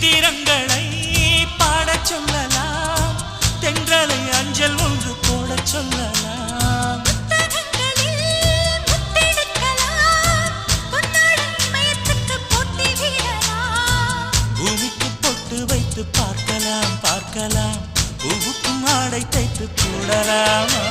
கீரங்களை பாடச் சொல்லலாம், தென்றலை அஞ்சல் ஒன்று போடச் சொல்லலாம். பூமிக்கு பொட்டு வைத்து பார்க்கலாம் பார்க்கலாம், பூவுக்கும் ஆடை தைத்து போடலாமா?